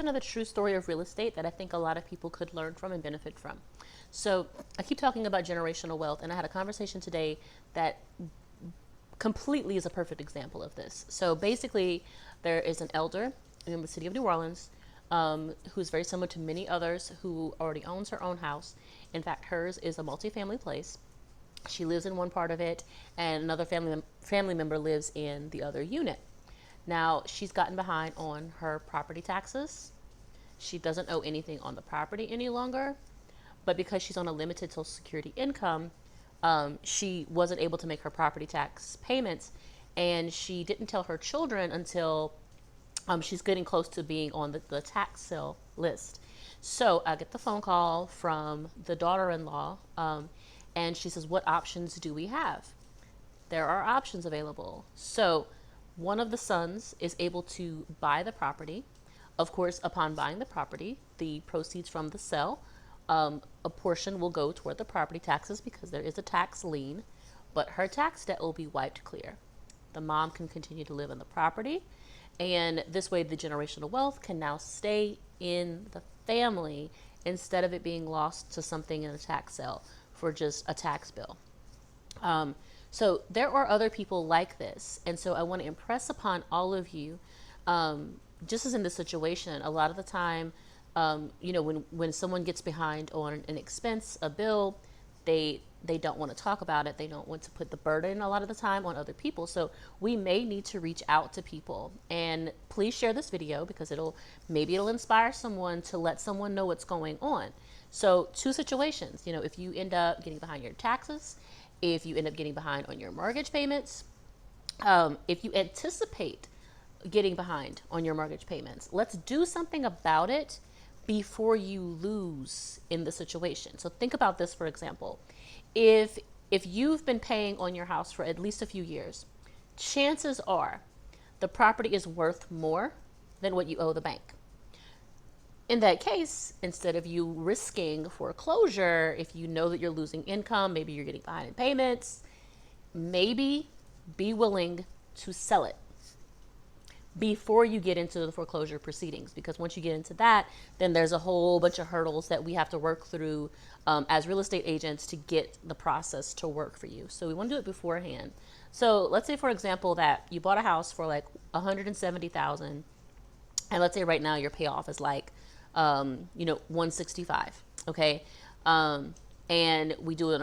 kind of the true story of real estate that I think a lot of people could learn from and benefit from. So I keep talking about generational wealth, and I had a conversation today that completely is a perfect example of this. So basically, there is an elder in the city of New Orleans who's very similar to many others who already owns her own house. In fact, hers is a multifamily place. She lives in one part of it, and another family member lives in the other unit. Now, she's gotten behind on her property taxes. She doesn't owe anything on the property any longer, but because she's on a limited Social Security income, she wasn't able to make her property tax payments, and she didn't tell her children until she's getting close to being on the tax sale list. So I get the phone call from the daughter-in-law, and she says, "What options do we have?" There are options available. So one of the sons is able to buy the property. Of course, upon buying the property, the proceeds from the sale, a portion will go toward the property taxes because there is a tax lien, but her tax debt will be wiped clear. The mom can continue to live in the property, and this way the generational wealth can now stay in the family instead of it being lost to something in a tax sale for just a tax bill. So there are other people like this. And so I want to impress upon all of you, just as in this situation, a lot of the time, when someone gets behind on an expense, a bill, they don't want to talk about it. They don't want to put the burden a lot of the time on other people. So we may need to reach out to people, and please share this video because maybe it'll inspire someone to let someone know what's going on. So two situations, if you end up getting behind your taxes, if you end up getting behind on your mortgage payments, if you anticipate getting behind on your mortgage payments, let's do something about it before you lose in the situation. So think about this, for example. If you've been paying on your house for at least a few years, chances are the property is worth more than what you owe the bank. In that case, instead of you risking foreclosure, if you know that you're losing income, maybe you're getting behind in payments, maybe be willing to sell it before you get into the foreclosure proceedings. Because once you get into that, then there's a whole bunch of hurdles that we have to work through as real estate agents to get the process to work for you. So we want to do it beforehand. So let's say, for example, that you bought a house for like $170,000, and let's say right now your payoff is like $165,000. Okay. And we do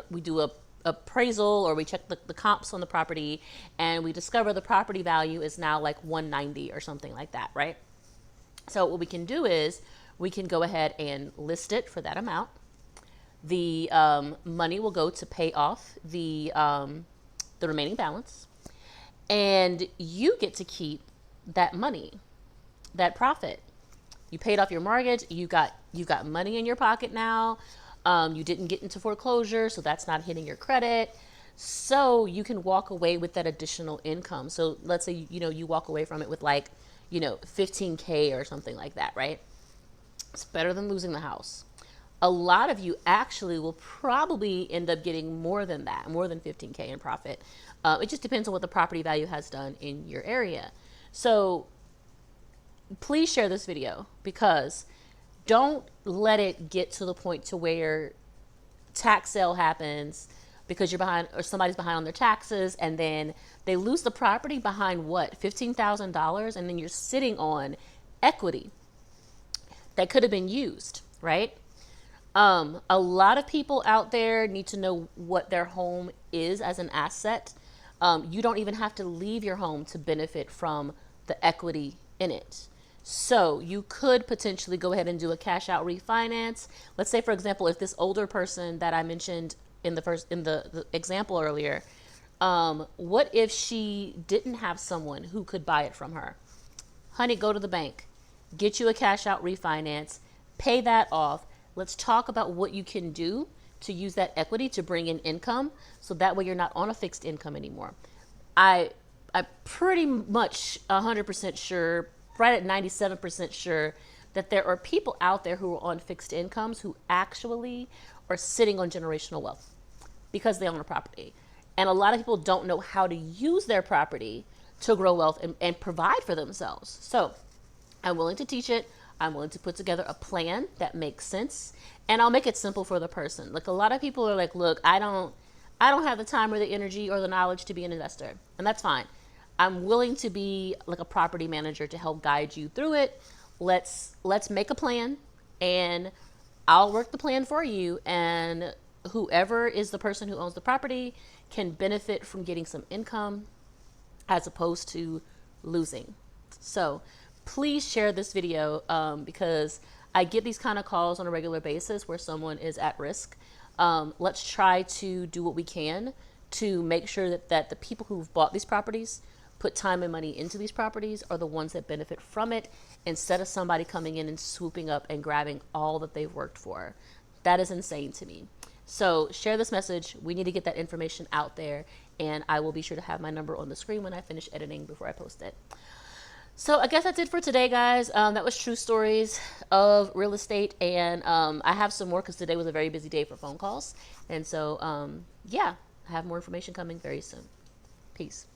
a appraisal, or we check the comps on the property, and we discover the property value is now like $190,000 or something like that. Right. So what we can do is we can go ahead and list it for that amount. The money will go to pay off the remaining balance, and you get to keep that money, that profit. You paid off your mortgage. You got money in your pocket now. You didn't get into foreclosure, so that's not hitting your credit. So you can walk away with that additional income. So let's say you walk away from it with like $15,000 or something like that, right? It's better than losing the house. A lot of you actually will probably end up getting more than that, more than $15,000 in profit. It just depends on what the property value has done in your area. So please share this video, because don't let it get to the point to where tax sale happens because you're behind, or somebody's behind on their taxes, and then they lose the property behind what, $15,000, and then you're sitting on equity that could have been used, right? A lot of people out there need to know what their home is as an asset. You don't even have to leave your home to benefit from the equity in it. So you could potentially go ahead and do a cash out refinance. Let's say, for example, if this older person that I mentioned in the example earlier, what if she didn't have someone who could buy it from her? Honey, go to the bank, get you a cash out refinance, pay that off. Let's talk about what you can do to use that equity to bring in income, so that way you're not on a fixed income anymore. I'm pretty much 100% sure, right at 97% sure, that there are people out there who are on fixed incomes who actually are sitting on generational wealth because they own a property. And a lot of people don't know how to use their property to grow wealth and provide for themselves. So I'm willing to teach it. I'm willing to put together a plan that makes sense, and I'll make it simple for the person. Like a lot of people are like, look, I don't have the time or the energy or the knowledge to be an investor, and that's fine. I'm willing to be like a property manager to help guide you through it. Let's make a plan, and I'll work the plan for you, and whoever is the person who owns the property can benefit from getting some income as opposed to losing. So please share this video, because I get these kind of calls on a regular basis where someone is at risk. Let's try to do what we can to make sure that the people who've bought these properties, put time and money into these properties, are the ones that benefit from it, instead of somebody coming in and swooping up and grabbing all that they've worked for. That is insane to me. So share this message. We need to get that information out there, and I will be sure to have my number on the screen when I finish editing before I post it. So I guess that's it for today, guys. That was true stories of real estate, and I have some more because today was a very busy day for phone calls. And so, yeah, I have more information coming very soon. Peace.